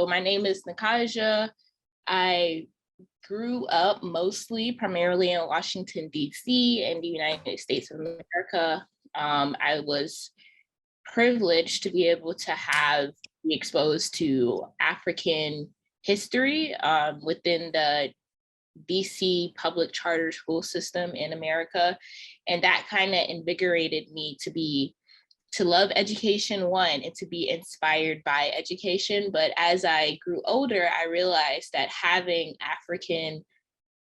So my name is Nkozia. I grew up primarily in Washington, DC in the United States of America. I was privileged to be able to be exposed to African history within the DC public charter school system in America. And that kind of invigorated me to love education, one, and to be inspired by education. But as I grew older, I realized that having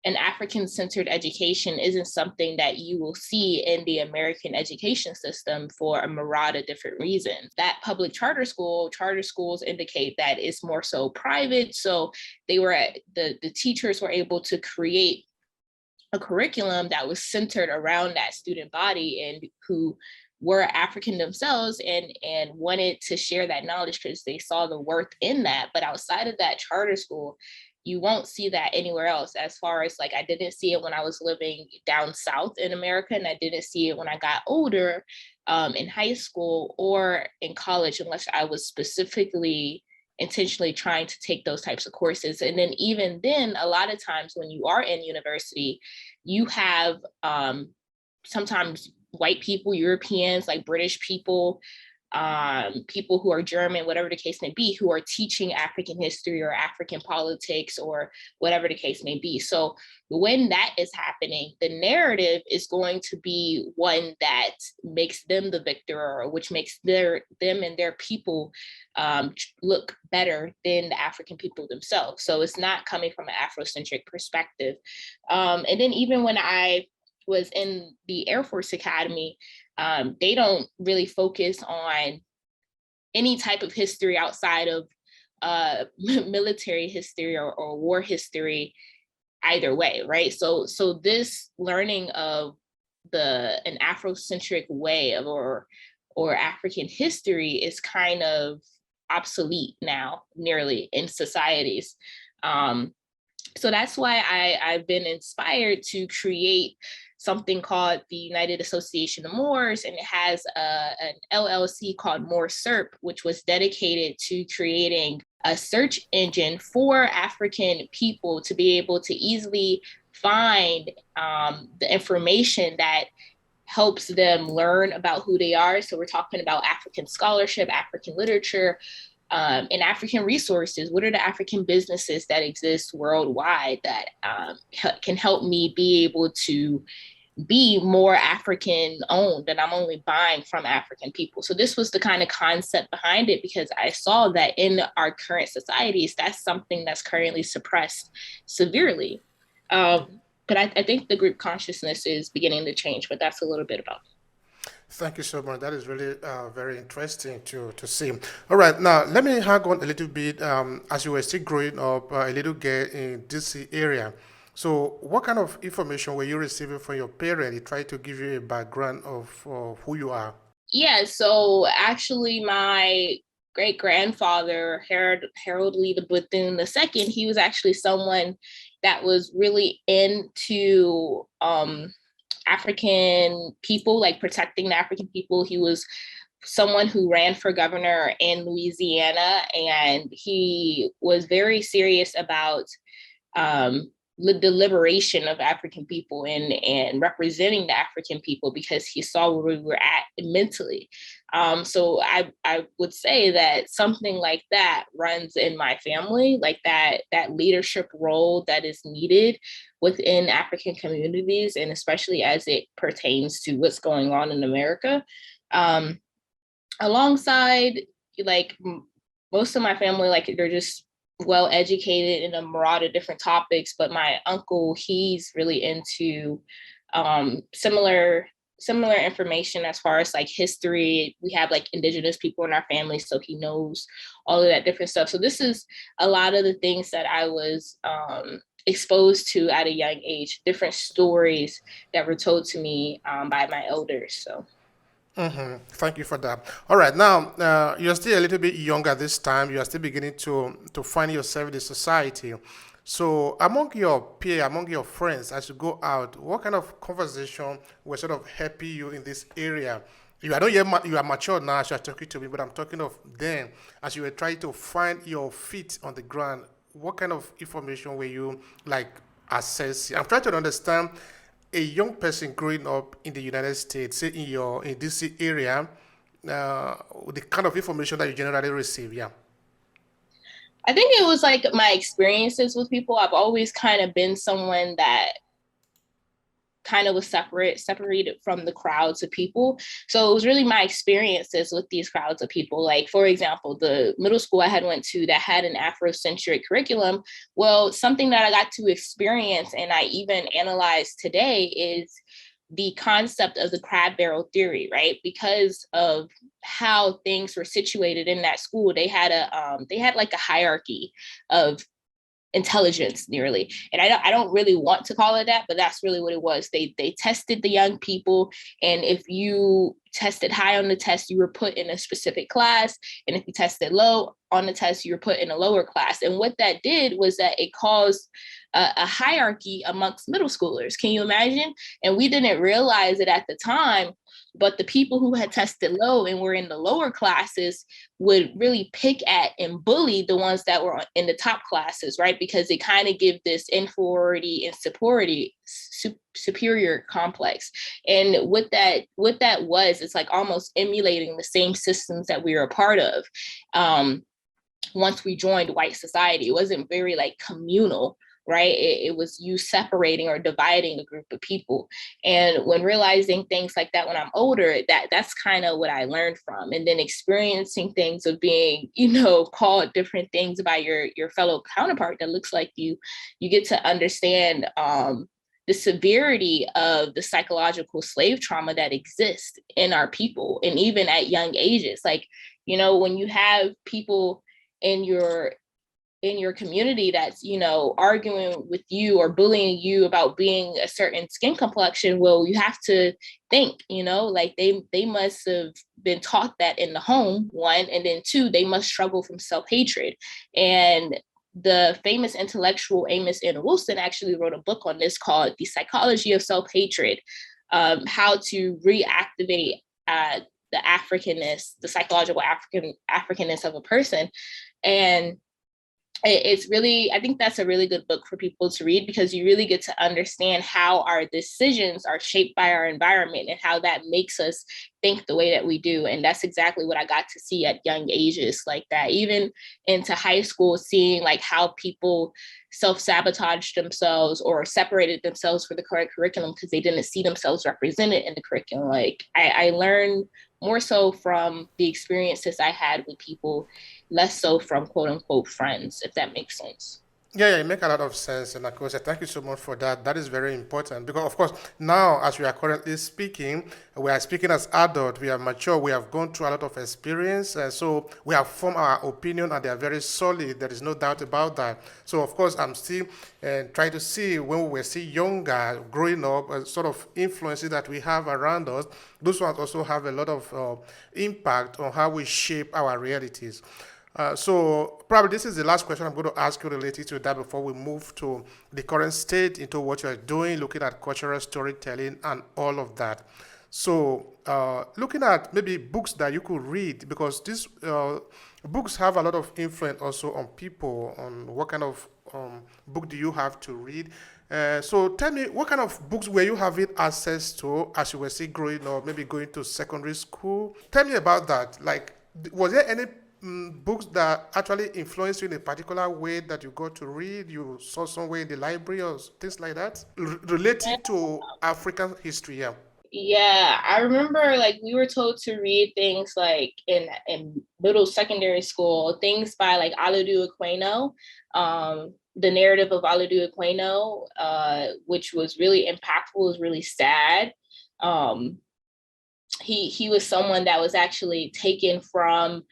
an African-centered education isn't something that you will see in the American education system for a myriad of different reasons. That public charter schools indicate that it's more so private. So the teachers were able to create a curriculum that was centered around that student body and who were African themselves and wanted to share that knowledge because they saw the worth in that. But outside of that charter school, you won't see that anywhere else. As far as I didn't see it when I was living down south in America, and I didn't see it when I got older in high school or in college, unless I was specifically intentionally trying to take those types of courses. And then even then, a lot of times when you are in university, you have sometimes white people, Europeans, like British people, people who are German, whatever the case may be, who are teaching African history or African politics or whatever the case may be. So when that is happening, the narrative is going to be one that makes them the victor, or which makes them and their people look better than the African people themselves. So it's not coming from an Afrocentric perspective. And then even when I was in the Air Force Academy, they don't really focus on any type of history outside of military history or war history either way, right? So this learning of an Afrocentric way of or African history is kind of obsolete now, nearly, in societies. So that's why I've been inspired to create something called the United Association of Moors, and it has an LLC called Moor SERP, which was dedicated to creating a search engine for African people to be able to easily find the information that helps them learn about who they are. So we're talking about African scholarship, African literature, and African resources. What are the African businesses that exist worldwide that can help me be able to be more African owned, and I'm only buying from African people? So this was the kind of concept behind it, because I saw that in our current societies, that's something that's currently suppressed severely. But I think the group consciousness is beginning to change, but that's a little bit about it. Thank you so much. That is really very interesting to see. All right, now let me hang on a little bit. As you were still growing up, a little girl in DC area. So, what kind of information were you receiving from your parents? They tried to give you a background of who you are. Yeah, so actually my great grandfather, Harold Lee the Bethune II, he was actually someone that was really into African people, like protecting the African people. He was someone who ran for governor in Louisiana, and he was very serious about the liberation of African people and representing the African people, because he saw where we were at mentally. So I would say that something like that runs in my family, like that leadership role that is needed within African communities, and especially as it pertains to what's going on in America. Alongside, like, most of my family, like, they're just well educated in a myriad of different topics, but my uncle, he's really into similar information as far as like history. We have like indigenous people in our family, so he knows all of that different stuff. So this is a lot of the things that I was exposed to at a young age, different stories that were told to me by my elders. So Thank you for that. All right, now you're still a little bit younger this time. You are still beginning to find yourself in the society. So, among your peer, among your friends, as you go out, what kind of conversation will sort of help you in this area? You are not yet you are mature now as you are talking to me, but I'm talking of then as you were trying to find your feet on the ground. What kind of information were you like assessing? I'm trying to understand a young person growing up in the United States, say in DC area, the kind of information that you generally receive. Yeah. I think it was like my experiences with people. I've always kind of been someone that kind of was separated from the crowds of people. So it was really my experiences with these crowds of people. Like, for example, the middle school I had went to that had an Afrocentric curriculum. Well, something that I got to experience and I even analyze today is the concept of the crab barrel theory, right? Because of how things were situated in that school, they had like a hierarchy of intelligence nearly, and I don't really want to call it that, but that's really what it was. They tested the young people, and if you tested high on the test, you were put in a specific class, and if you tested low on the test, you were put in a lower class. And what that did was that it caused a hierarchy amongst middle schoolers. Can you imagine? And we didn't realize it at the time, but the people who had tested low and were in the lower classes would really pick at and bully the ones that were in the top classes, right? Because they kind of give this inferiority and superior complex. And what that was, it's like almost emulating the same systems that we were a part of. Once we joined white society, it wasn't very like communal, right? It was you separating or dividing a group of people. And when realizing things like that when I'm older, that's kind of what I learned from. And then experiencing things of being, called different things by your fellow counterpart that looks like you get to understand the severity of the psychological slave trauma that exists in our people, and even at young ages. Like, when you have people in your community that's, arguing with you or bullying you about being a certain skin complexion, well, you have to think, like they must have been taught that in the home, one, and then two, they must struggle from self-hatred. And the famous intellectual Amos N. Wilson actually wrote a book on this called The Psychology of Self-Hatred, how to reactivate the Africanness, the psychological Africanness of a person. And it's really, I think that's a really good book for people to read, because you really get to understand how our decisions are shaped by our environment and how that makes us think the way that we do. And that's exactly what I got to see at young ages like that. Even into high school, seeing like how people self-sabotaged themselves or separated themselves for the correct curriculum because they didn't see themselves represented in the curriculum. Like I learned more so from the experiences I had with people, less so from quote unquote friends, if that makes sense. Yeah, it makes a lot of sense. And of course, thank you so much for that. That is very important because, of course, now as we are currently speaking, we are speaking as adults, we are mature, we have gone through a lot of experience. And so we have formed our opinion and they are very solid. There is no doubt about that. So, of course, I'm still trying to see when we were still younger, growing up, sort of influences that we have around us. Those ones also have a lot of impact on how we shape our realities. So probably this is the last question I'm going to ask you related to that before we move to the current state, into what you're doing, looking at cultural storytelling and all of that. So looking at maybe books that you could read, because these books have a lot of influence also on people, on what kind of book do you have to read. So tell me, what kind of books were you having access to as you were still growing up, maybe going to secondary school? Tell me about that. Like, was there any books that actually influenced you in a particular way that you got to read, you saw somewhere in the library or things like that, related to African history? Yeah. Yeah, I remember like we were told to read things like in middle secondary school, things by like Aladu Aquino, the narrative of Aladu Aquino, which was really impactful, was really sad. He was someone that was actually taken from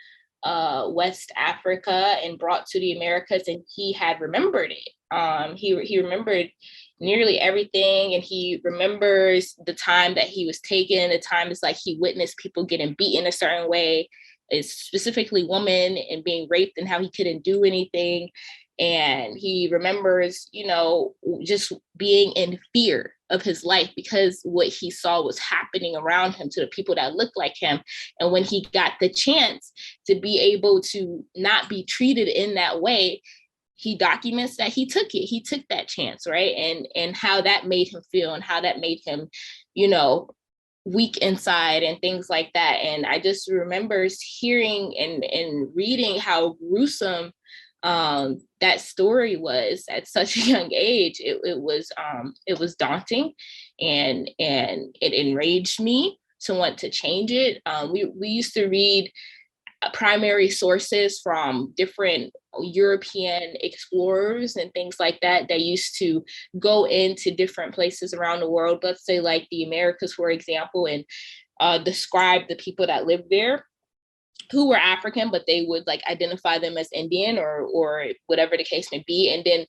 West Africa and brought to the Americas, and he had remembered it. He remembered nearly everything, and he remembers the time that he was taken. The time is like he witnessed people getting beaten a certain way, is specifically women, and being raped, and how he couldn't do anything. And he remembers, just being in fear of his life because what he saw was happening around him to the people that looked like him. And when he got the chance to be able to not be treated in that way, he documents that he took that chance, right? And how that made him feel and how that made him, you know, weak inside and things like that. And I just remember hearing and reading how gruesome that story was at such a young age. It was daunting, and it enraged me to want to change it. We used to read primary sources from different European explorers and things like that that used to go into different places around the world, let's say like the Americas, for example, and describe the people that lived there who were African, but they would like identify them as Indian or whatever the case may be, and then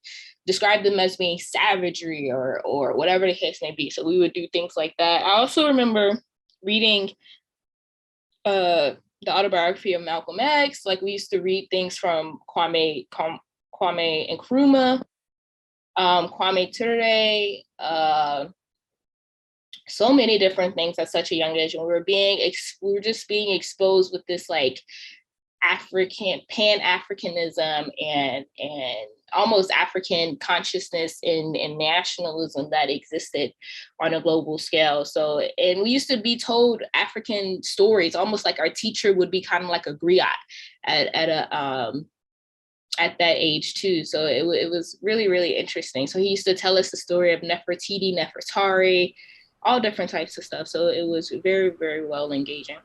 describe them as being savagery or whatever the case may be. So we would do things like that. I also remember reading the autobiography of Malcolm X. Like we used to read things from Kwame Nkrumah, Kwame Ture, so many different things at such a young age. And we were just being exposed with this like Pan-Africanism and almost African consciousness and nationalism that existed on a global scale. So, and we used to be told African stories, almost like our teacher would be kind of like a griot at that age too. So it was really, really interesting. So he used to tell us the story of Nefertiti, Nefertari, all different types of stuff. So it was very, very well engaging.